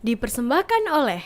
Dipersembahkan oleh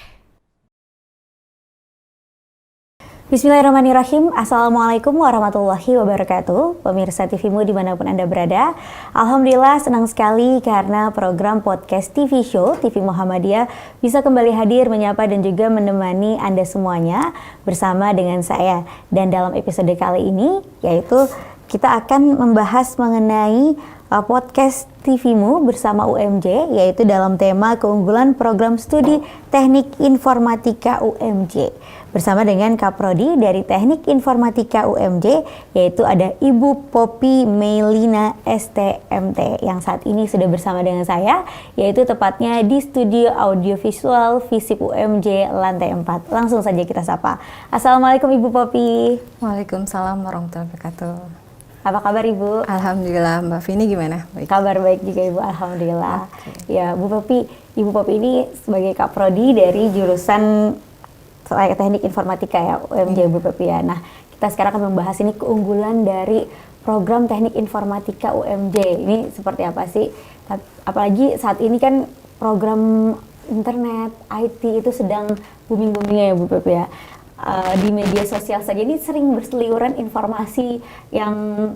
Bismillahirrahmanirrahim. Assalamualaikum warahmatullahi wabarakatuh. Pemirsa TVmu dimanapun Anda berada, Alhamdulillah senang sekali karena program podcast TV Show TV Muhammadiyah bisa kembali hadir menyapa dan juga menemani Anda semuanya bersama dengan saya. Dan dalam episode kali ini yaitu kita akan membahas mengenai podcast TVmu bersama UMJ, yaitu dalam tema keunggulan program studi Teknik Informatika UMJ bersama dengan Kaprodi dari Teknik Informatika UMJ, yaitu ada Ibu Poppy Meilina STMT yang saat ini sudah bersama dengan saya, yaitu tepatnya di studio audiovisual FISIP UMJ lantai 4. Langsung saja kita sapa. Assalamualaikum Ibu Poppy. Waalaikumsalam warahmatullahi wabarakatuh. Apa kabar Ibu? Alhamdulillah, Mbak Vini gimana? Baik. Kabar baik juga Ibu, Alhamdulillah. Okay. Ya, Ibu Poppy ini sebagai Kaprodi dari jurusan Teknik Informatika ya, UMJ Ibu Poppy ya. Nah, kita sekarang akan membahas ini keunggulan dari program Teknik Informatika UMJ. Ini seperti apa sih? Apalagi saat ini kan program internet, IT itu sedang booming-boomingnya ya Ibu Poppy ya. Di media sosial saja ini sering berseliweran informasi yang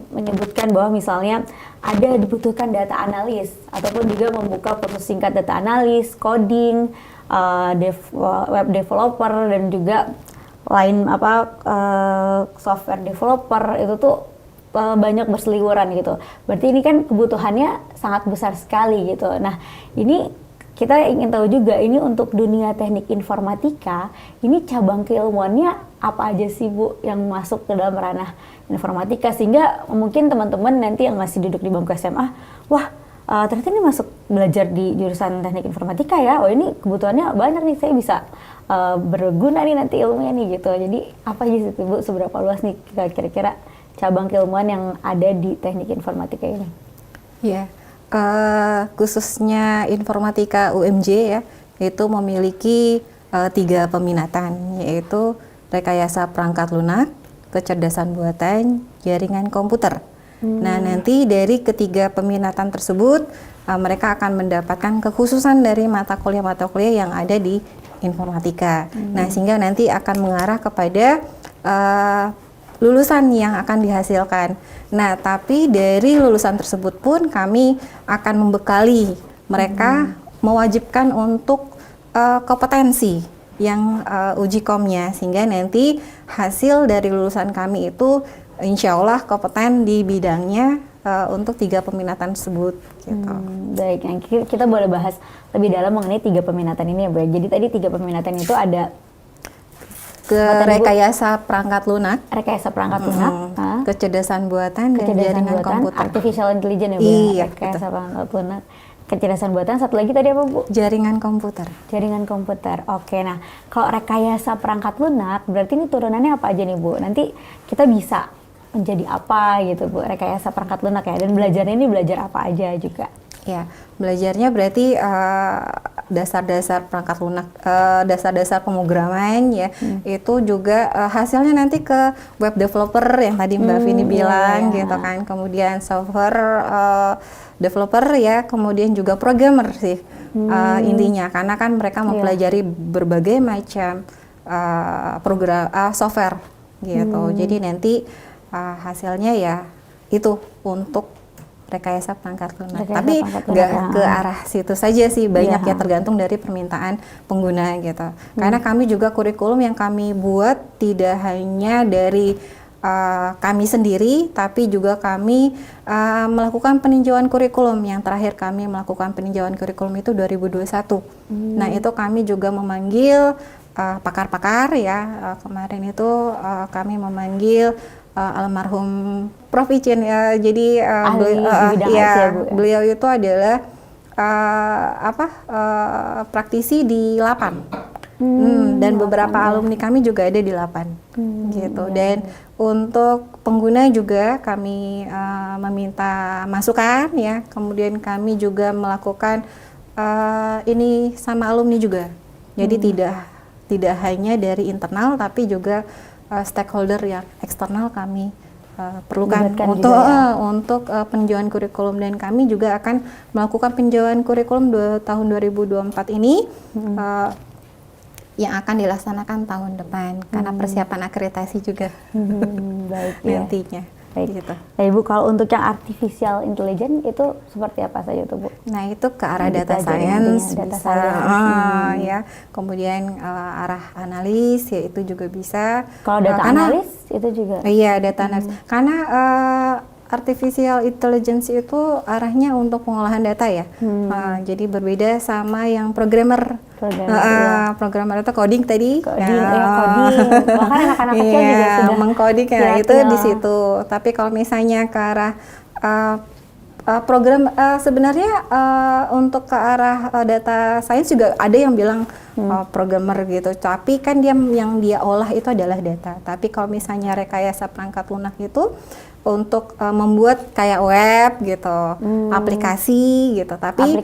menyebutkan bahwa misalnya ada dibutuhkan data analis ataupun juga membuka kursus singkat data analis, coding, web developer dan juga lain software developer itu tuh banyak berseliweran gitu. Berarti ini kan kebutuhannya sangat besar sekali gitu. Nah, ini kita ingin tahu juga ini untuk dunia teknik informatika, ini cabang keilmuannya apa aja sih Bu yang masuk ke dalam ranah informatika sehingga mungkin teman-teman nanti yang masih duduk di bangku SMA, wah ternyata ini masuk belajar di jurusan teknik informatika ya, oh ini kebutuhannya banyak nih, saya bisa berguna nih nanti ilmunya nih gitu. Jadi apa aja sih Bu, seberapa luas nih kira-kira cabang keilmuan yang ada di teknik informatika ini? Iya. Khususnya informatika UMJ ya, itu memiliki 3 peminatan, yaitu rekayasa perangkat lunak, kecerdasan buatan, jaringan komputer. Nah, nanti dari ketiga peminatan tersebut, mereka akan mendapatkan kekhususan dari mata kuliah yang ada di informatika. Nah, sehingga nanti akan mengarah kepada lulusan yang akan dihasilkan. Nah, tapi dari lulusan tersebut pun kami akan membekali mereka, mewajibkan untuk kompetensi yang uji komnya, sehingga nanti hasil dari lulusan kami itu insya Allah kompeten di bidangnya untuk 3 peminatan tersebut. Gitu. Baik, yang kita boleh bahas lebih dalam mengenai 3 peminatan ini ya Bu. Jadi tadi 3 peminatan itu ada rekayasa perangkat lunak, kecerdasan buatan, dan jaringan komputer. Artificial intelligence ya Bu. Iya, rekayasa perangkat lunak, kecerdasan buatan, satu lagi tadi apa Bu? Jaringan komputer. Jaringan komputer. Oke, nah kalau rekayasa perangkat lunak berarti ini turunannya apa aja nih Bu? Nanti kita bisa menjadi apa gitu Bu, rekayasa perangkat lunak ya, dan belajarnya ini belajar apa aja juga? Ya, belajarnya berarti dasar-dasar perangkat lunak, dasar-dasar pemrograman ya, itu juga hasilnya nanti ke web developer yang tadi Mbak Vini bilang gitu kan, kemudian software developer ya, kemudian juga programmer sih intinya, karena kan mereka mempelajari berbagai macam program software gitu, jadi nanti hasilnya ya itu untuk rekayasa perangkat lunak. Tapi nggak ke arah situ saja sih, banyak ya tergantung dari permintaan pengguna gitu. Karena kami juga kurikulum yang kami buat tidak hanya dari kami sendiri, tapi juga kami melakukan peninjauan kurikulum. Yang terakhir kami melakukan peninjauan kurikulum itu 2021. Nah, itu kami juga memanggil pakar-pakar ya. Kemarin itu kami memanggil almarhum Prof. Icin ya, jadi beliau itu adalah praktisi di LAPAN, dan beberapa alumni kami juga ada di LAPAN, gitu. Dan untuk pengguna juga kami meminta masukan ya, kemudian kami juga melakukan ini sama alumni juga, jadi tidak hanya dari internal tapi juga stakeholder yang eksternal kami perlukan Dibuatkan untuk juga ya. untuk peninjauan kurikulum, dan kami juga akan melakukan peninjauan kurikulum tahun 2024 ini yang akan dilaksanakan tahun depan karena persiapan akreditasi juga Baik ya. nantinya. Baik. Gitu. Nah, Ibu, kalau untuk yang artificial intelligence itu seperti apa saja tuh, Bu? Nah, itu ke arah Yang data dipelajari science nantinya, data bisa, science. ya. Kemudian arah analis ya itu juga bisa. Kalau data Karena analis itu juga. iya, data analis. Karena artificial intelligence itu arahnya untuk pengolahan data ya. Jadi berbeda sama yang programmer. Programmer itu coding tadi. Coding, coding. Bahkan anak-anak kecil juga sudah mengcoding ya, itu di situ. Tapi kalau misalnya ke arah program sebenarnya untuk ke arah data science juga ada yang bilang programmer gitu. Tapi kan yang dia olah itu adalah data. Tapi kalau misalnya rekayasa perangkat lunak itu untuk membuat kayak web gitu, aplikasi gitu, tapi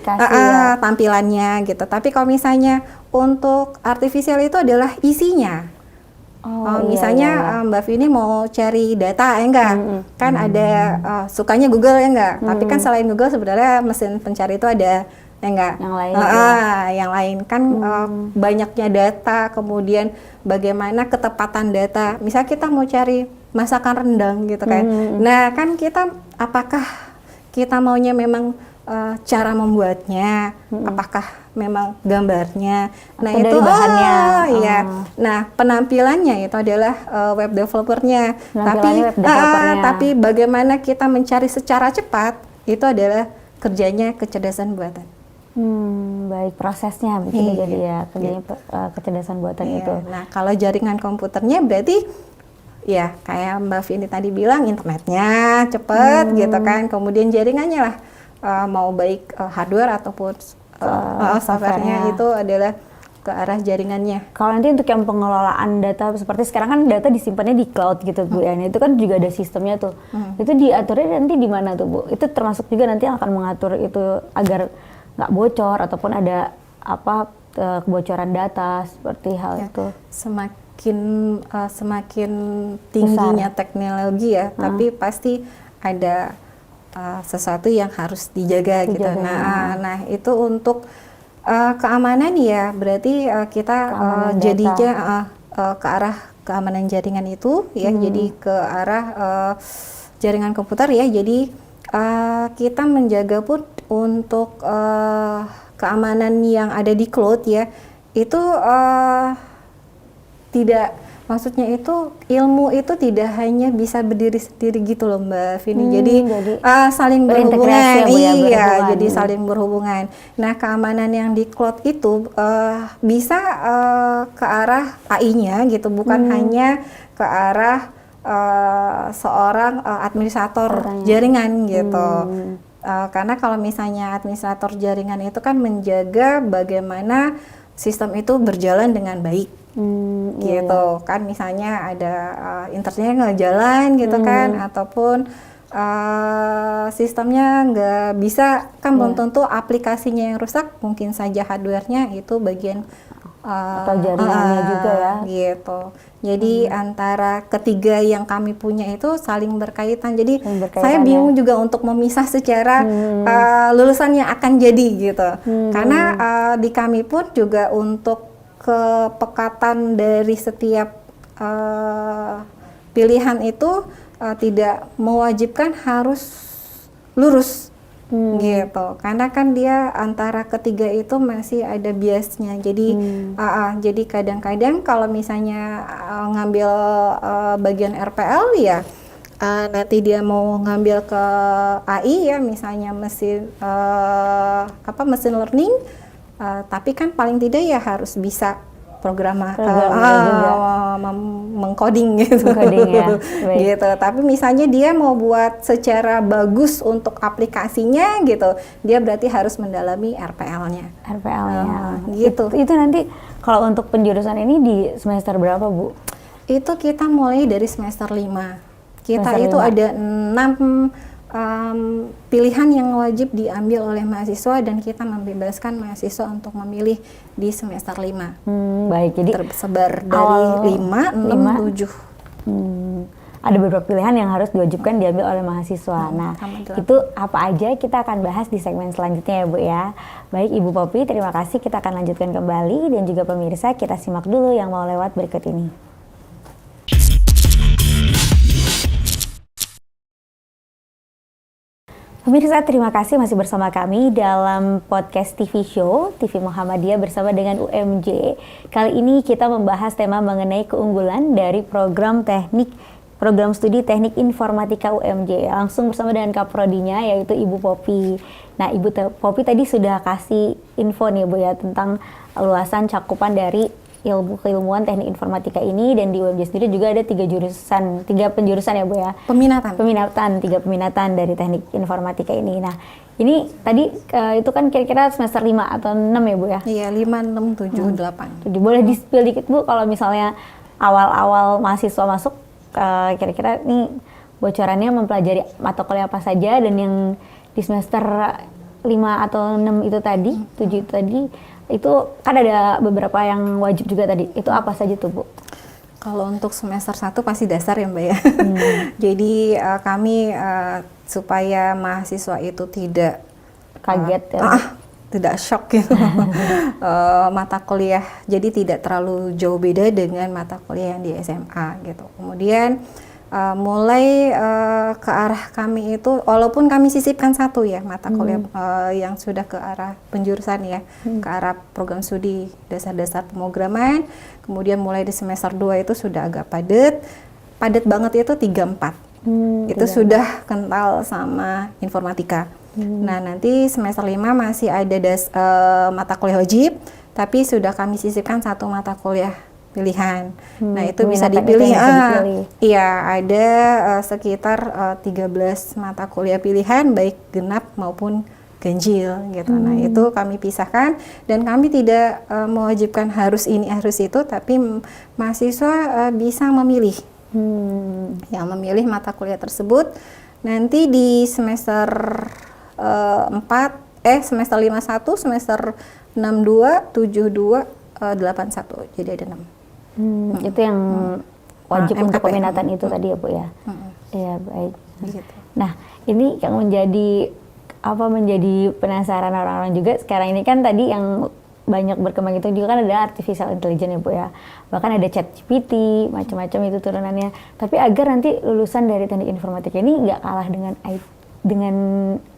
tampilannya gitu. Tapi kalau misalnya untuk artificial itu adalah isinya. Misalnya Mbak Vini mau cari data ya enggak? Kan ada sukanya Google ya enggak? Tapi kan selain Google sebenarnya mesin pencari itu ada ya enggak? Yang lain. Yang lain kan banyaknya data, kemudian bagaimana ketepatan data. Misal kita mau cari masakan rendang gitu kan. Nah, kan kita apakah kita maunya memang cara membuatnya, apakah memang gambarnya. Nah, atau itu dari bahannya. Iya. Nah, penampilannya itu adalah web developernya. Tapi bagaimana kita mencari secara cepat itu adalah kerjanya kecerdasan buatan. Baik, prosesnya begitu jadi ya kerjanya kecerdasan buatan itu. Nah, kalau jaringan komputernya berarti ya kayak Mbak Vini tadi bilang internetnya cepat gitu kan, kemudian jaringannya lah mau baik hardware ataupun softwarenya itu adalah ke arah jaringannya. Kalau nanti untuk yang pengelolaan data seperti sekarang kan data disimpannya di cloud gitu Bu ya, itu kan juga ada sistemnya tuh. Itu diaturnya nanti di mana tuh Bu? Itu termasuk juga nanti yang akan mengatur itu agar nggak bocor ataupun ada kebocoran data seperti hal itu. Semakin tingginya teknologi ya, tapi pasti ada sesuatu yang harus dijaga gitu. Nah itu untuk keamanan ya, berarti kita jadinya ke arah keamanan jaringan itu ya, jadi ke arah jaringan komputer ya. Jadi kita menjaga pun untuk keamanan yang ada di cloud ya, itu tidak, maksudnya itu ilmu itu tidak hanya bisa berdiri sendiri gitu loh Mbak Vini. Jadi saling berhubungan. Iya, jadi saling berhubungan. Nah, keamanan yang di cloud itu bisa ke arah AI-nya gitu, bukan hanya ke arah seorang administrator jaringan gitu. Karena kalau misalnya administrator jaringan itu kan menjaga bagaimana sistem itu berjalan dengan baik. Gitu kan, misalnya ada internetnya nggak jalan gitu kan, ataupun sistemnya nggak bisa kan, belum tentu aplikasinya yang rusak, mungkin saja hardwarenya itu bagian atau jaringannya juga ya gitu. Jadi antara ketiga yang kami punya itu saling berkaitan. Jadi saya bingung juga untuk memisah secara lulusan yang akan jadi gitu. Karena di kami pun juga untuk kepekatan dari setiap pilihan itu tidak mewajibkan harus lurus gitu, karena kan dia antara ketiga itu masih ada biasnya. Jadi jadi kadang-kadang kalau misalnya ngambil bagian RPL ya nanti dia mau ngambil ke AI ya, misalnya mesin mesin learning, tapi kan paling tidak ya harus bisa mengcoding gitu. Gitu. Tapi misalnya dia mau buat secara bagus untuk aplikasinya gitu, dia berarti harus mendalami RPL-nya. Gitu. Itu nanti kalau untuk penjurusan ini di semester berapa, Bu? Itu kita mulai dari semester 5. Kita itu ada 6 pilihan yang wajib diambil oleh mahasiswa, dan kita membebaskan mahasiswa untuk memilih di semester 5. Baik, jadi tersebar dari 5, 6, 7. ada beberapa pilihan yang harus diwajibkan diambil oleh mahasiswa. Nah, itu apa aja kita akan bahas di segmen selanjutnya ya Bu ya. Baik Ibu Poppy, terima kasih. Kita akan lanjutkan kembali, dan juga pemirsa, kita simak dulu yang mau lewat berikut ini. Pemirsa, terima kasih masih bersama kami dalam podcast TV Show TV Muhammadiyah bersama dengan UMJ. Kali ini kita membahas tema mengenai keunggulan dari program studi teknik informatika UMJ. Langsung bersama dengan kaprodinya, yaitu Ibu Poppy. Nah, Ibu Poppy tadi sudah kasih info nih Bu ya tentang luasan cakupan dari ilmu keilmuan teknik informatika ini, dan di UMJ sendiri juga ada 3 penjurusan ya Bu ya. Tiga peminatan dari teknik informatika ini. Nah, ini tadi itu kan kira-kira semester 5 atau 6 ya Bu ya? Iya, 5, 6, 7, 8. Jadi boleh di-spill dikit Bu, kalau misalnya awal-awal mahasiswa masuk, kira-kira nih bocorannya mempelajari mata kuliah apa saja, dan yang di semester 5 atau 6 itu tadi, 7 itu tadi, itu kan ada beberapa yang wajib juga tadi. Itu apa saja tuh Bu? Kalau untuk semester 1 pasti dasar ya Mbak ya. Jadi kami supaya mahasiswa itu tidak kaget tidak shock gitu. Mata kuliah jadi tidak terlalu jauh beda dengan mata kuliah yang di SMA gitu. Kemudian mulai ke arah kami itu, walaupun kami sisipkan satu ya mata kuliah yang sudah ke arah penjurusan ya, ke arah program studi dasar-dasar pemrograman. Kemudian mulai di semester 2 itu sudah agak padat banget, itu 3-4. Itu sudah kental sama informatika. Nah, nanti semester 5 masih ada mata kuliah wajib, tapi sudah kami sisipkan satu mata kuliah pilihan. Nah, itu bisa dipilih. Iya, ada sekitar 13 mata kuliah pilihan, baik genap maupun ganjil gitu. Nah, itu kami pisahkan, dan kami tidak mewajibkan harus ini harus itu, tapi mahasiswa bisa memilih. Yang memilih mata kuliah tersebut nanti di semester semester 51, semester 62, 72, 81. Jadi ada 6. Itu yang wajib untuk peminatan itu tadi ya Bu ya. Iya, baik. Gitu. Nah, ini yang menjadi penasaran orang-orang juga sekarang ini kan, tadi yang banyak berkembang itu juga kan ada artificial intelligence ya Bu ya. Bahkan ada ChatGPT, macam-macam itu turunannya. Tapi agar nanti lulusan dari teknik informatika ini nggak kalah dengan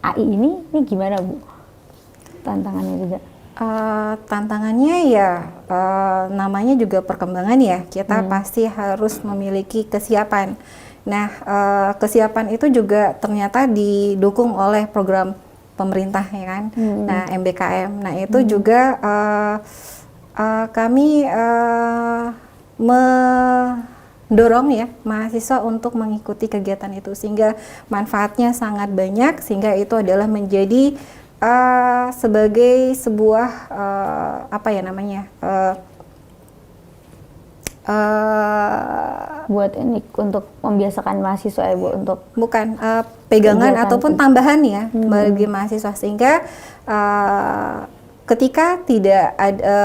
AI ini gimana Bu? Tantangannya juga. Tantangannya ya namanya juga perkembangan ya, kita pasti harus memiliki kesiapan. Nah, kesiapan itu juga ternyata didukung oleh program pemerintah ya kan. Nah, MBKM. Nah, itu juga kami mendorong ya mahasiswa untuk mengikuti kegiatan itu, sehingga manfaatnya sangat banyak, sehingga itu adalah menjadi sebagai sebuah buat ini untuk membiasakan mahasiswa ya Bu, untuk pegangan ataupun tambahan ya bagi mahasiswa, sehingga ketika tidak ada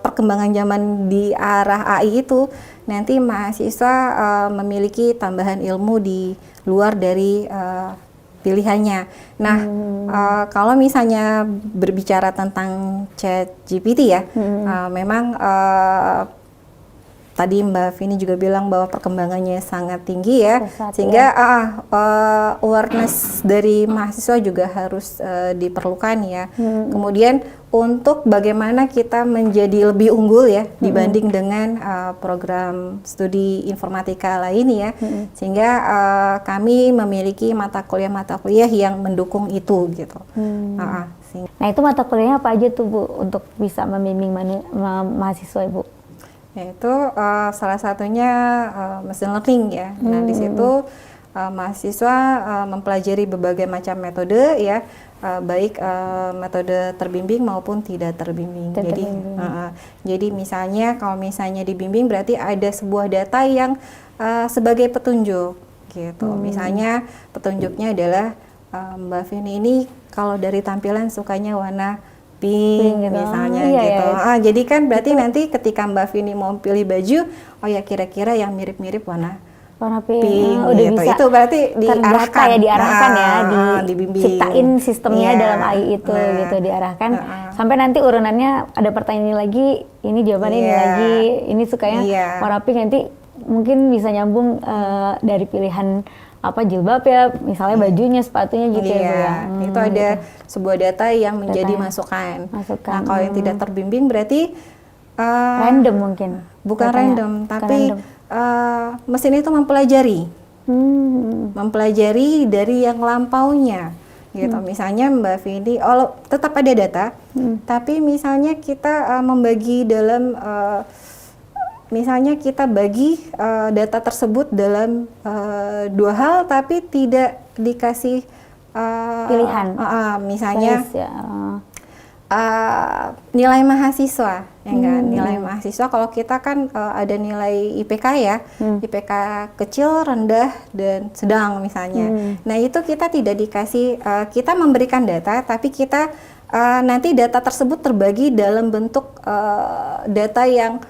perkembangan zaman di arah AI itu, nanti mahasiswa memiliki tambahan ilmu di luar dari pilihannya. Nah, kalau misalnya berbicara tentang ChatGPT ya, memang tadi Mbak Vini juga bilang bahwa perkembangannya sangat tinggi ya, sehingga awareness dari mahasiswa juga harus diperlukan ya. Kemudian untuk bagaimana kita menjadi lebih unggul ya dibanding dengan program studi informatika lain ya, sehingga kami memiliki mata kuliah yang mendukung itu gitu. Nah, itu mata kuliahnya apa aja tuh Bu untuk bisa membimbing mahasiswa Ibu? Yaitu salah satunya machine learning ya. Nah, di situ mahasiswa mempelajari berbagai macam metode ya, baik metode terbimbing maupun tidak terbimbing. Jadi misalnya kalau misalnya dibimbing berarti ada sebuah data yang sebagai petunjuk gitu. Misalnya petunjuknya adalah Mbak Vini ini kalau dari tampilan sukanya warna pink gitu. Misalnya gitu. Jadi kan berarti nanti ketika Mbak Vini mau pilih baju, oh ya kira-kira yang mirip-mirip warna warna pink, pink udah gitu. bisa Itu berarti diarahkan diarahkan ya, dibimbing. diciptain sistemnya Iya. dalam AI itu gitu, diarahkan sampai nanti urunannya ada pertanyaan ini lagi, ini jawabannya ini Iya. lagi, ini sukanya Iya. warna pink, nanti mungkin bisa nyambung dari pilihan apa jilbab ya, misalnya bajunya, sepatunya gitu ya Bu Iya, ya. itu ada sebuah data yang menjadi Data. masukan. Masukan. Nah, kalau yang tidak terbimbing berarti Random mungkin. bukan datanya. random, Bukan tapi random. mesin itu mempelajari, Hmm. dari yang lampaunya, gitu. Misalnya Mbak Vindi, tetap ada data, tapi misalnya kita membagi dalam misalnya kita bagi data tersebut dalam dua hal, tapi tidak dikasih Pilihan. Misalnya Choice, ya. nilai mahasiswa, ya enggak? Nilai mahasiswa kalau kita kan ada nilai IPK ya, IPK kecil, rendah, dan sedang misalnya. Nah itu kita tidak dikasih, kita memberikan data, tapi kita nanti data tersebut terbagi dalam bentuk data yang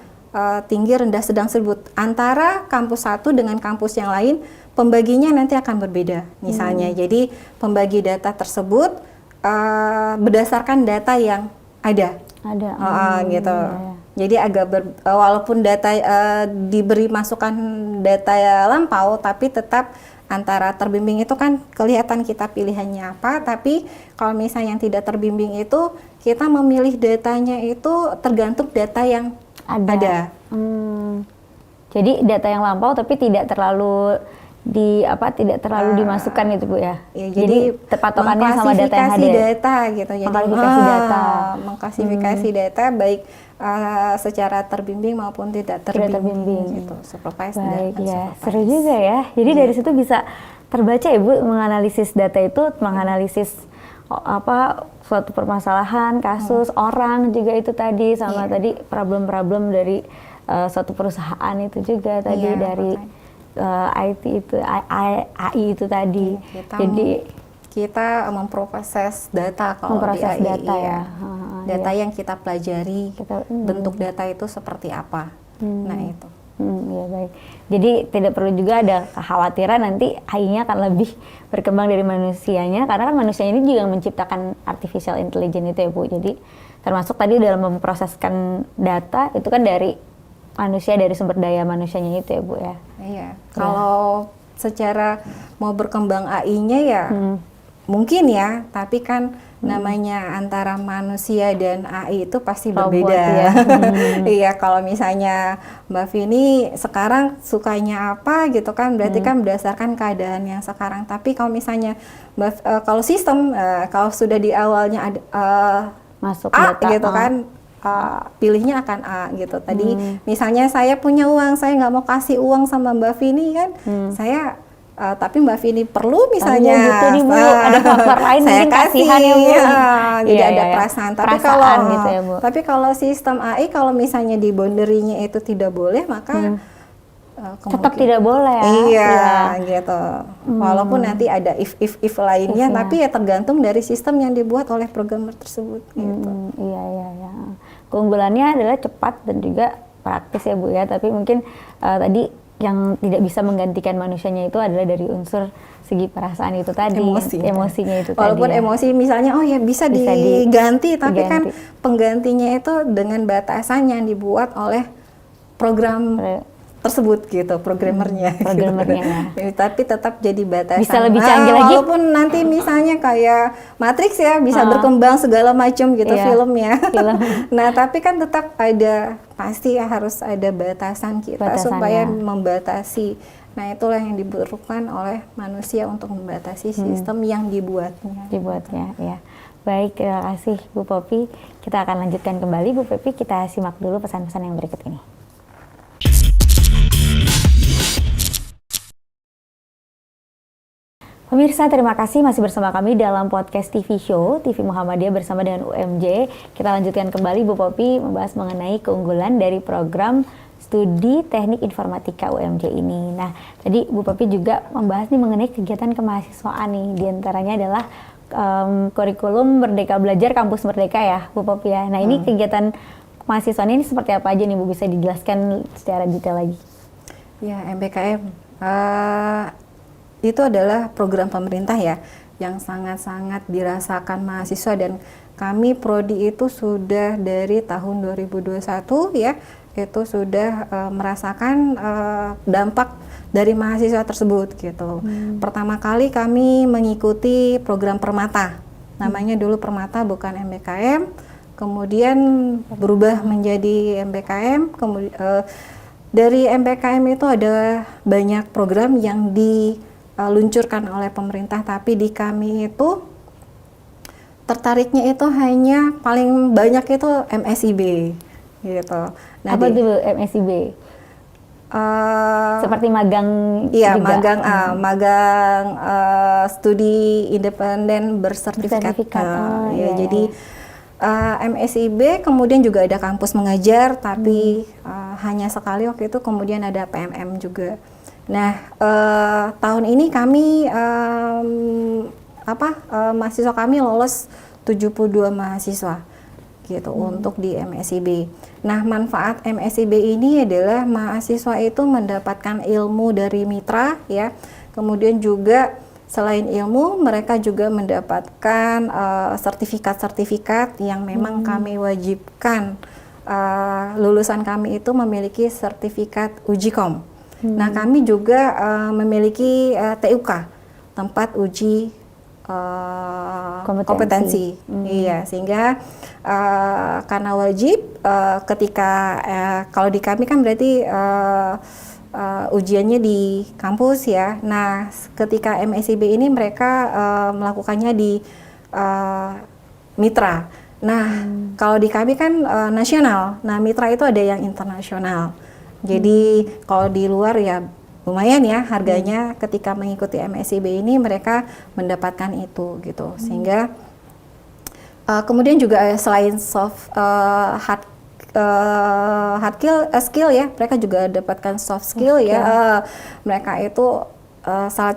tinggi, rendah, sedang tersebut. Antara kampus satu dengan kampus yang lain, pembaginya nanti akan berbeda. Misalnya, jadi pembagi data tersebut berdasarkan data yang ada. Ada. Gitu. Iya. Jadi agak walaupun data diberi masukan data lampau, tapi tetap antara terbimbing itu kan kelihatan kita pilihannya apa, tapi kalau misalnya yang tidak terbimbing itu kita memilih datanya itu tergantung data yang ada. Jadi data yang lampau tapi tidak terlalu tidak terlalu dimasukkan itu Bu ya. Ya, jadi terpatokannya sama data yang ada. Data gitu. Jadi Mengklasifikasi data. Mengklasifikasi data baik secara terbimbing maupun tidak terbimbing. Gitu. Supervised dan Baik ya, unsupervised. seru juga ya. Jadi dari situ bisa terbaca ya Bu, menganalisis data itu, menganalisis suatu permasalahan, kasus, orang juga itu tadi, sama tadi problem-problem dari suatu perusahaan itu juga tadi, dari IT itu, AI itu tadi. Jadi kita memproses data kalau memproses di AI, data ya. Data yang kita pelajari, bentuk data itu seperti apa. Nah itu. Ya baik. Jadi tidak perlu juga ada kekhawatiran nanti AI-nya akan lebih berkembang dari manusianya, karena kan manusia ini juga menciptakan artificial intelligence itu ya Bu. Jadi termasuk tadi dalam memproseskan data itu kan dari manusia, dari sumber daya manusianya itu ya Bu ya. Iya. Kalau secara mau berkembang AI-nya ya mungkin ya, tapi kan namanya antara manusia dan AI itu pasti berbeda. Ya. Iya, kalau misalnya Mbak Vini sekarang sukanya apa gitu kan, berarti kan berdasarkan keadaan yang sekarang. Tapi kalau misalnya kalau sistem kalau sudah di awalnya ada Masuk A data, gitu kan, pilihnya akan A gitu. Tadi misalnya saya punya uang, saya nggak mau kasih uang sama Mbak Vini kan, saya tapi Mbak Vini perlu misalnya gitu nih Bu, ada faktor lain mungkin kasihan ya Bu. Jadi ada perasaan. Tapi gitu ya, Bu. Tapi kalau sistem AI, kalau misalnya di boundary-nya itu tidak boleh, maka tetap tidak boleh ya. Iya, gitu. Walaupun nanti ada if lainnya, tapi ya tergantung dari sistem yang dibuat oleh programmer tersebut gitu. Iya. Keunggulannya adalah cepat dan juga praktis ya Bu ya, tapi mungkin tadi yang tidak bisa menggantikan manusianya itu adalah dari unsur segi perasaan itu tadi, emosinya itu walaupun tadi. Emosi misalnya bisa diganti, tapi kan penggantinya itu dengan batasan yang dibuat oleh program tersebut gitu, programmernya. Tapi tetap jadi batasan. Bisa lebih canggih lagi. Walaupun nanti misalnya kayak Matrix ya bisa berkembang segala macam gitu filmnya. Nah tapi kan tetap ada, pasti harus ada batasan kita supaya membatasi. Nah itulah yang dibutuhkan oleh manusia untuk membatasi sistem yang dibuatnya. Ya. Baik, terima kasih Bu Poppy. Kita akan lanjutkan kembali Bu Poppy. Kita simak dulu pesan-pesan yang berikut ini. Pemirsa, terima kasih masih bersama kami dalam podcast TV Show, TV Muhammadiyah bersama dengan UMJ. Kita lanjutkan kembali Bu Poppy membahas mengenai keunggulan dari program studi teknik informatika UMJ ini. Nah, tadi Bu Poppy juga membahas nih mengenai kegiatan kemahasiswaan nih. Di antaranya adalah kurikulum Merdeka Belajar Kampus Merdeka ya, Bu Poppy ya. Nah, ini kegiatan kemahasiswaan ini seperti apa aja nih Bu, bisa dijelaskan secara detail lagi? Ya, MBKM Itu adalah program pemerintah ya, yang sangat-sangat dirasakan mahasiswa, dan kami prodi itu sudah dari tahun 2021 ya, itu sudah merasakan dampak dari mahasiswa tersebut gitu. Pertama kali kami mengikuti program Permata, namanya dulu Permata bukan MBKM, kemudian berubah menjadi MBKM. Kemudian dari MBKM itu ada banyak program yang diluncurkan oleh pemerintah, tapi di kami itu tertariknya itu hanya paling banyak itu MSIB gitu. Nah, apa itu MSIB? Seperti magang iya, juga? magang studi independen bersertifikat. Iya, Jadi MSIB, kemudian juga ada kampus mengajar, tapi hanya sekali waktu itu, kemudian ada PMM juga. Nah, tahun ini kami mahasiswa kami lolos 72 mahasiswa gitu untuk di MSIB. Nah, manfaat MSIB ini adalah mahasiswa itu mendapatkan ilmu dari mitra ya. Kemudian juga selain ilmu, mereka juga mendapatkan sertifikat-sertifikat yang memang kami wajibkan. Lulusan kami itu memiliki sertifikat Ujikom. Nah, kami juga memiliki TUK, tempat uji kompetensi. Iya, sehingga karena wajib ketika kalau di kami kan berarti ujiannya di kampus ya. Nah, ketika MSIB ini mereka melakukannya di mitra. Nah, kalau di kami kan nasional. Nah, mitra itu ada yang internasional. Jadi kalau di luar ya lumayan ya harganya. Ketika mengikuti MSIB ini mereka mendapatkan itu gitu. Sehingga kemudian juga selain soft hard skill ya, mereka juga dapatkan soft skill ya. Mereka itu salah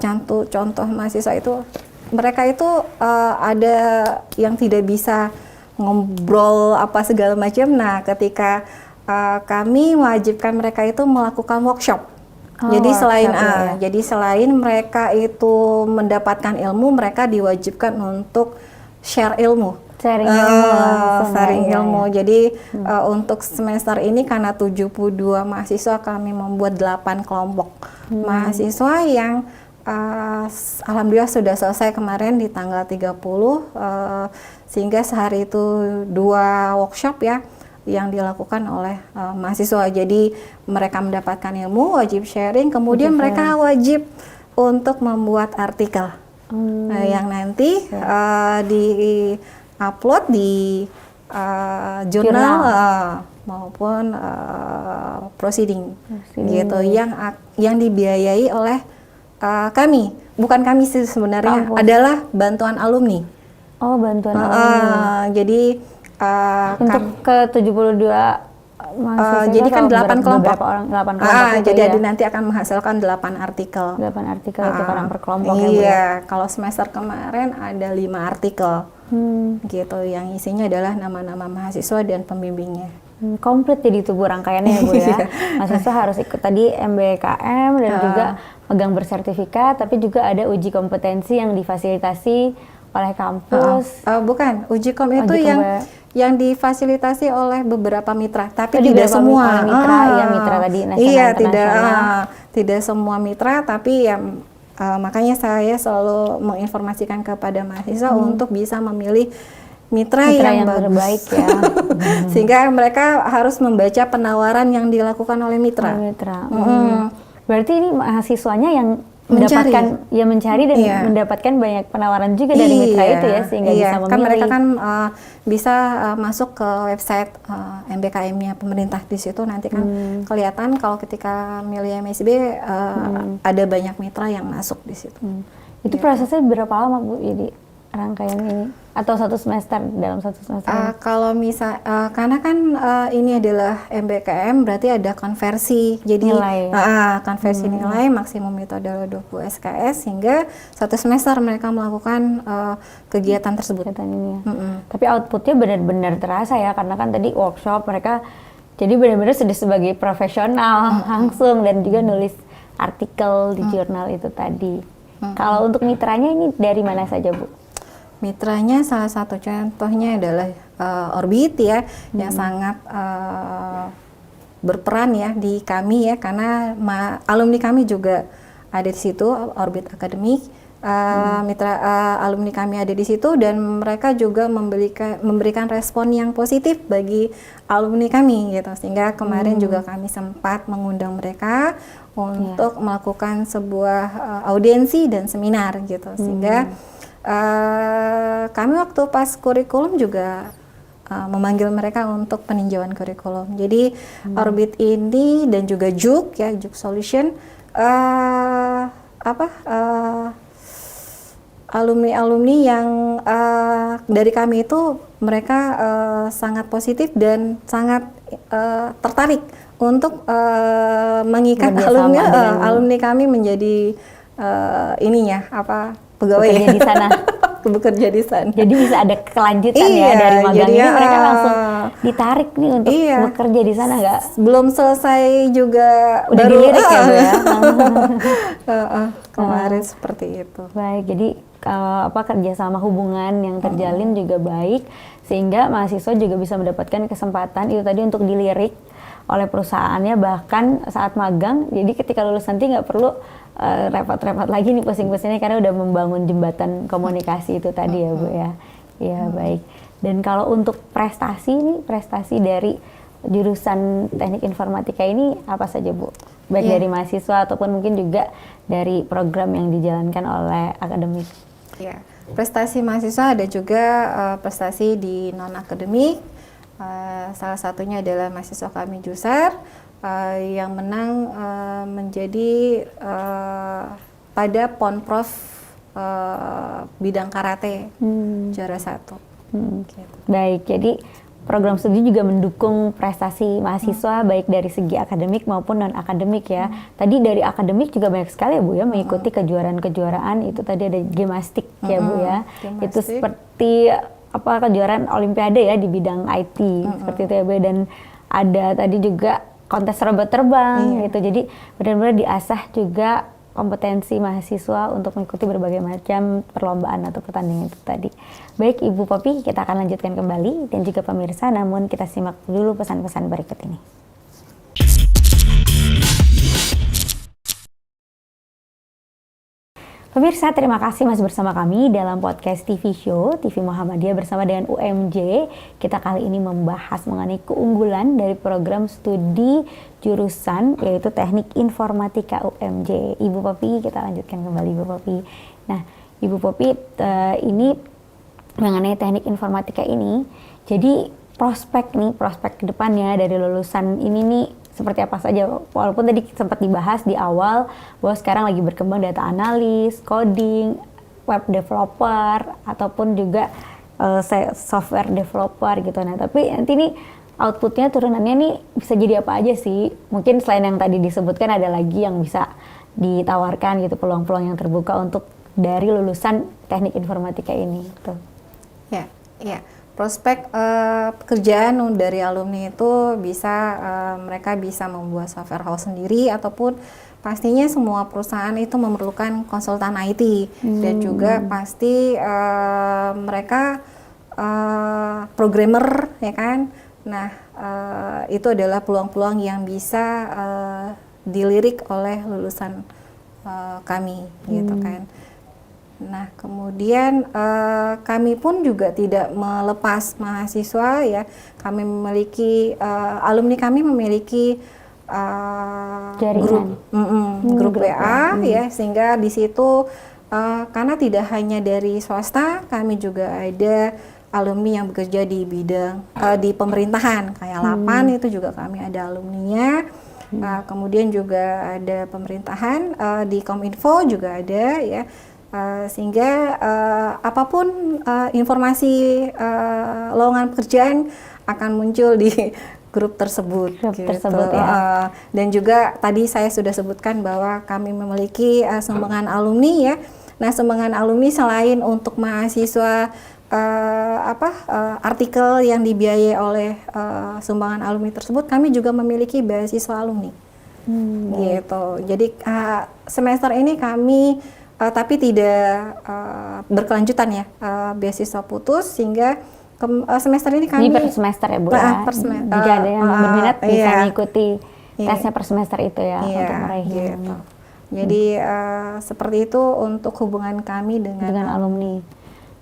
contoh mahasiswa itu, mereka itu ada yang tidak bisa ngobrol apa segala macam. Nah, ketika kami mewajibkan mereka itu melakukan workshop. Jadi selain mereka itu mendapatkan ilmu, mereka diwajibkan untuk share ilmu. Sharing ilmu. Jadi untuk semester ini karena 72 mahasiswa, kami membuat 8 kelompok mahasiswa yang alhamdulillah sudah selesai kemarin di tanggal 30, sehingga sehari itu 2 workshop ya yang dilakukan oleh mahasiswa. Jadi mereka mendapatkan ilmu, wajib sharing, kemudian mereka wajib untuk membuat artikel yang nanti di-upload di jurnal maupun proceeding gitu, yang dibiayai oleh kami. Bukan kami sih sebenarnya, adalah bantuan alumni. Oh, bantuan alumni. Jadi untuk ke 72 mahasiswa jadi kan 8 kelompok. 8 kelompok Jadi nanti akan menghasilkan 8 artikel. 8 artikel untuk orang per kelompok ya, Bu? Iya, kalau semester kemarin ada 5 artikel. Gitu, yang isinya adalah nama-nama mahasiswa dan pembimbingnya. Komplit jadi itu Bu rangkaiannya ya Bu ya. Mahasiswa harus ikut tadi MBKM dan juga megang bersertifikat, tapi juga ada uji kompetensi yang difasilitasi oleh kampus. Bukan, Ujikom itu yang difasilitasi oleh beberapa mitra, tapi tidak semua mitra. Mitra tadi nasional. Iya, tidak semua mitra, tapi yang makanya saya selalu menginformasikan kepada mahasiswa untuk bisa memilih mitra yang terbaik ya. Sehingga mereka harus membaca penawaran yang dilakukan oleh mitra. Berarti ini mahasiswanya yang mencari dan mendapatkan banyak penawaran juga dari mitra itu ya, sehingga bisa memilih. Kan mereka kan bisa masuk ke website MBKM-nya pemerintah. Di situ nanti kan kelihatan kalau ketika milih MSIB ada banyak mitra yang masuk di situ. Itu prosesnya berapa lama Bu jadi rangkaian ini? Atau dalam satu semester? Kalau karena kan ini adalah MBKM, berarti ada konversi. Jadi nilai. Konversi nilai maksimum itu adalah 20 SKS, sehingga satu semester mereka melakukan kegiatan tersebut. Ini ya. Tapi outputnya benar-benar terasa ya, karena kan tadi workshop mereka jadi benar-benar sudah sebagai profesional langsung, dan juga nulis artikel di jurnal itu tadi. Kalau untuk mitranya ini dari mana saja, Bu? Mitranya salah satu contohnya adalah Orbit ya, yang sangat berperan ya di kami ya, karena alumni kami juga ada di situ, Orbit Academic. Mitra alumni kami ada di situ, dan mereka juga memberikan respon yang positif bagi alumni kami gitu, sehingga kemarin juga kami sempat mengundang mereka untuk melakukan sebuah audiensi dan seminar gitu, sehingga kami waktu pas kurikulum juga memanggil mereka untuk peninjauan kurikulum. Jadi Orbit ini dan juga Juk ya, Juk Solution alumni-alumni yang dari kami itu mereka sangat positif dan sangat tertarik untuk mengikat alumni kami menjadi pegawai di sana. Bekerja di sana. Jadi bisa ada kelanjutan ya dari magang ini, mereka langsung ditarik nih untuk bekerja di sana nggak? Belum selesai juga udah dilirik ya, Bu ya. Kemarin seperti itu. Baik, jadi kerjasama hubungan yang terjalin juga baik, sehingga mahasiswa juga bisa mendapatkan kesempatan itu tadi untuk dilirik oleh perusahaannya bahkan saat magang. Jadi ketika lulus nanti nggak perlu repot-repot lagi nih pusing-pusingnya, karena udah membangun jembatan komunikasi itu tadi ya, Bu ya. Ya baik. Dan kalau untuk prestasi dari jurusan Teknik Informatika ini apa saja, Bu? Baik dari mahasiswa ataupun mungkin juga dari program yang dijalankan oleh akademik. Ya, prestasi mahasiswa ada juga prestasi di non akademik. Salah satunya adalah mahasiswa kami Jusar yang menang menjadi pada Ponprof bidang karate juara 1. Gitu. Baik, jadi program studi juga mendukung prestasi mahasiswa baik dari segi akademik maupun non akademik ya. Tadi dari akademik juga banyak sekali ya, Bu ya, mengikuti kejuaraan-kejuaraan. Itu tadi ada gimnastik ya, Bu ya. Itu seperti kejuaraan olimpiade ya di bidang IT seperti itu ya, Bu. Dan ada tadi juga kontes robot terbang gitu. Jadi benar-benar diasah juga kompetensi mahasiswa untuk mengikuti berbagai macam perlombaan atau pertandingan itu tadi. Baik Ibu Poppy, kita akan lanjutkan kembali dan juga pemirsa, namun kita simak dulu pesan-pesan berikut ini. Pemirsa, terima kasih masih bersama kami dalam podcast TV Show TV Muhammadiyah bersama dengan UMJ. Kita kali ini membahas mengenai keunggulan dari program studi jurusan yaitu Teknik Informatika UMJ. Ibu Poppy, kita lanjutkan kembali Ibu Poppy. Nah, Ibu Poppy, ini mengenai Teknik Informatika ini, jadi prospek ke depannya dari lulusan ini nih seperti apa saja, walaupun tadi sempat dibahas di awal bahwa sekarang lagi berkembang data analis, coding, web developer, ataupun juga software developer gitu. Nah, tapi nanti nih outputnya, turunannya nih bisa jadi apa aja sih? Mungkin selain yang tadi disebutkan ada lagi yang bisa ditawarkan gitu, peluang-peluang yang terbuka untuk dari lulusan Teknik Informatika ini gitu. Ya. Prospek pekerjaan dari alumni itu bisa mereka bisa membuat software house sendiri, ataupun pastinya semua perusahaan itu memerlukan konsultan IT dan juga pasti mereka programmer ya kan. Nah, itu adalah peluang-peluang yang bisa dilirik oleh lulusan kami gitu kan. Nah, kemudian kami pun juga tidak melepas mahasiswa ya. Kami memiliki alumni kami memiliki grup WA ya, sehingga di situ karena tidak hanya dari swasta, kami juga ada alumni yang bekerja di bidang di pemerintahan kayak Lapan, itu juga kami ada alumninya. Kemudian juga ada pemerintahan di Kominfo juga ada ya. Sehingga apapun informasi lowongan pekerjaan akan muncul di grup tersebut. Ya. Dan juga tadi saya sudah sebutkan bahwa kami memiliki sumbangan alumni ya. Nah, sumbangan alumni selain untuk mahasiswa artikel yang dibiayai oleh sumbangan alumni tersebut, kami juga memiliki beasiswa alumni. gitu. Jadi semester ini kami tapi tidak berkelanjutan ya, beasiswa putus sehingga semester ini kami Jadi per semester ya Bu ya. Jika ada yang berminat bisa mengikuti tesnya per semester itu ya untuk meraih gitu. Jadi seperti itu untuk hubungan kami dengan alumni.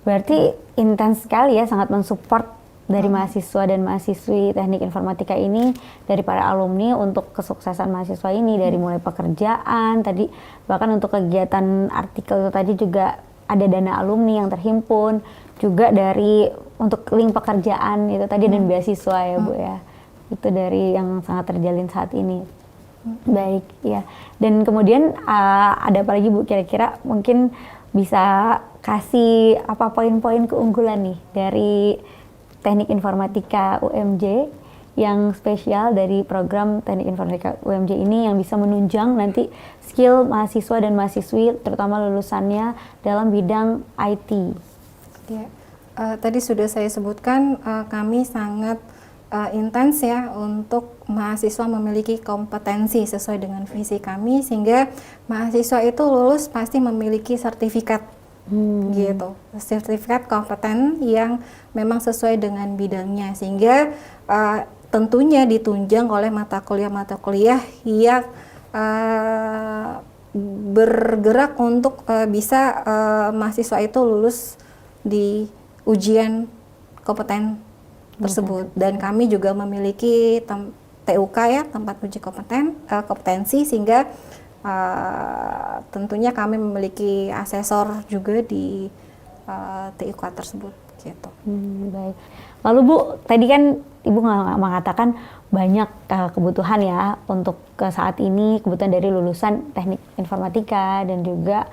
Berarti intens sekali ya, sangat mensupport dari mahasiswa dan mahasiswi teknik informatika ini, dari para alumni untuk kesuksesan mahasiswa ini, dari mulai pekerjaan tadi, bahkan untuk kegiatan artikel tadi juga ada dana alumni yang terhimpun, juga dari untuk link pekerjaan itu tadi dan beasiswa ya Bu ya. Itu dari yang sangat terjalin saat ini. Baik ya. Dan kemudian ada apa lagi Bu kira-kira mungkin bisa kasih apa poin-poin keunggulan nih dari Teknik Informatika UMJ yang spesial dari program Teknik Informatika UMJ ini yang bisa menunjang nanti skill mahasiswa dan mahasiswi terutama lulusannya dalam bidang IT. Ya, tadi sudah saya sebutkan kami sangat intens ya untuk mahasiswa memiliki kompetensi sesuai dengan visi kami sehingga mahasiswa itu lulus pasti memiliki sertifikat. Gitu, sertifikat kompeten yang memang sesuai dengan bidangnya sehingga tentunya ditunjang oleh mata kuliah yang bergerak untuk bisa mahasiswa itu lulus di ujian kompeten tersebut. Dan kami juga memiliki TUK ya, tempat uji kompetensi sehingga tentunya kami memiliki asesor juga di TUK tersebut gitu. Baik. Lalu Bu, tadi kan Ibu mengatakan banyak kebutuhan ya untuk saat ini, kebutuhan dari lulusan teknik informatika dan juga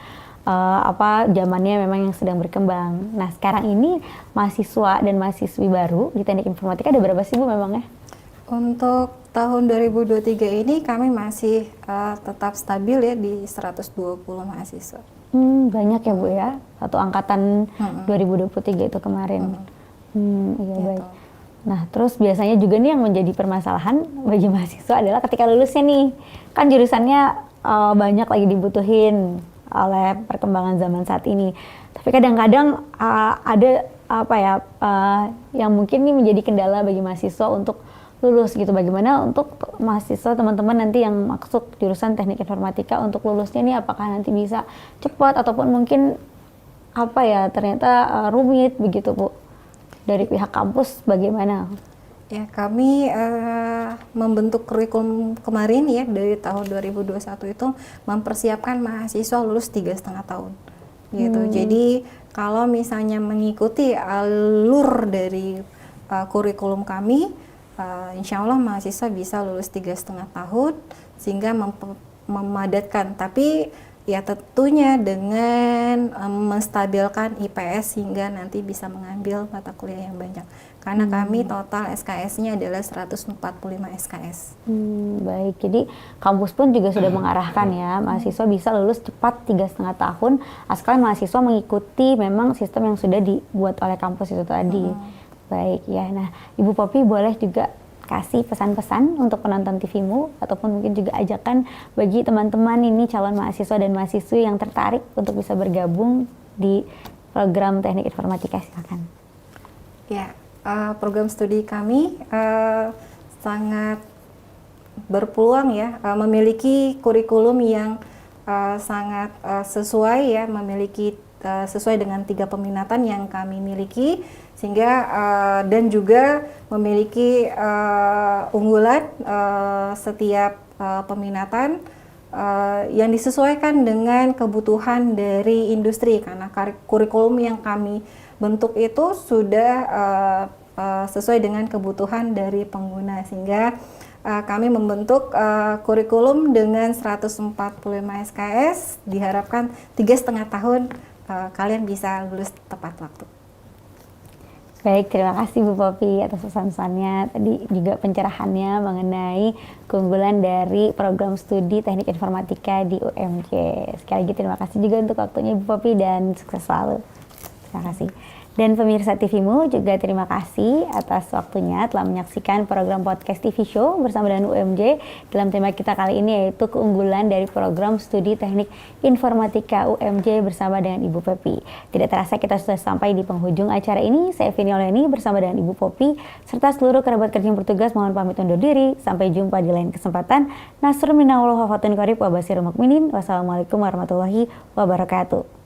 zamannya memang yang sedang berkembang. Nah sekarang ini mahasiswa dan mahasiswi baru di teknik informatika ada berapa sih Bu memangnya? Untuk tahun 2023 ini kami masih tetap stabil ya di 120 mahasiswa. Banyak ya Bu ya, satu angkatan 2023 itu kemarin. Iya baik. Nah terus biasanya juga nih yang menjadi permasalahan bagi mahasiswa adalah ketika lulusnya nih, kan jurusannya banyak lagi dibutuhin oleh perkembangan zaman saat ini. Tapi kadang-kadang ada yang mungkin nih menjadi kendala bagi mahasiswa untuk lulus gitu. Bagaimana untuk mahasiswa teman-teman nanti yang masuk jurusan teknik informatika untuk lulusnya nih apakah nanti bisa cepat ataupun mungkin ternyata rumit begitu Bu. Dari pihak kampus bagaimana? Ya kami membentuk kurikulum kemarin ya dari tahun 2021 itu mempersiapkan mahasiswa lulus 3,5 tahun gitu. Jadi kalau misalnya mengikuti alur dari kurikulum kami, insya Allah mahasiswa bisa lulus 3,5 tahun sehingga memadatkan. Tapi ya tentunya dengan menstabilkan IPS sehingga nanti bisa mengambil mata kuliah yang banyak. Karena kami total SKS-nya adalah 145 SKS. Baik, jadi kampus pun juga sudah mengarahkan ya mahasiswa bisa lulus cepat 3,5 tahun asalkan mahasiswa mengikuti memang sistem yang sudah dibuat oleh kampus itu tadi. Baik ya, nah Ibu Poppy boleh juga kasih pesan-pesan untuk penonton TV-mu ataupun mungkin juga ajakan bagi teman-teman ini calon mahasiswa dan mahasiswi yang tertarik untuk bisa bergabung di program teknik informatika, silakan. Ya, program studi kami sangat berpeluang ya, memiliki kurikulum yang sangat sesuai ya, memiliki sesuai dengan 3 peminatan yang kami miliki sehingga dan juga memiliki unggulan setiap peminatan yang disesuaikan dengan kebutuhan dari industri karena kurikulum yang kami bentuk itu sudah sesuai dengan kebutuhan dari pengguna sehingga kami membentuk kurikulum dengan 145 SKS diharapkan 3,5 tahun kalian bisa lulus tepat waktu. Baik, terima kasih Bu Poppy atas pesan-pesannya, tadi juga pencerahannya mengenai keunggulan dari program studi teknik informatika di UMJ. Sekali lagi terima kasih juga untuk waktunya Bu Poppy dan sukses selalu. Terima kasih. Dan pemirsa TVMU juga terima kasih atas waktunya telah menyaksikan program podcast TV Show bersama dengan UMJ dalam tema kita kali ini, yaitu keunggulan dari program studi teknik informatika UMJ bersama dengan Ibu Pepi. Tidak terasa kita sudah sampai di penghujung acara ini. Saya Vini Oleni bersama dengan Ibu Popi serta seluruh kerabat kerja yang bertugas mohon pamit undur diri. Sampai jumpa di lain kesempatan. Nasrul minallah wa fatin qarib wa basirul mukminin. Wassalamualaikum warahmatullahi wabarakatuh.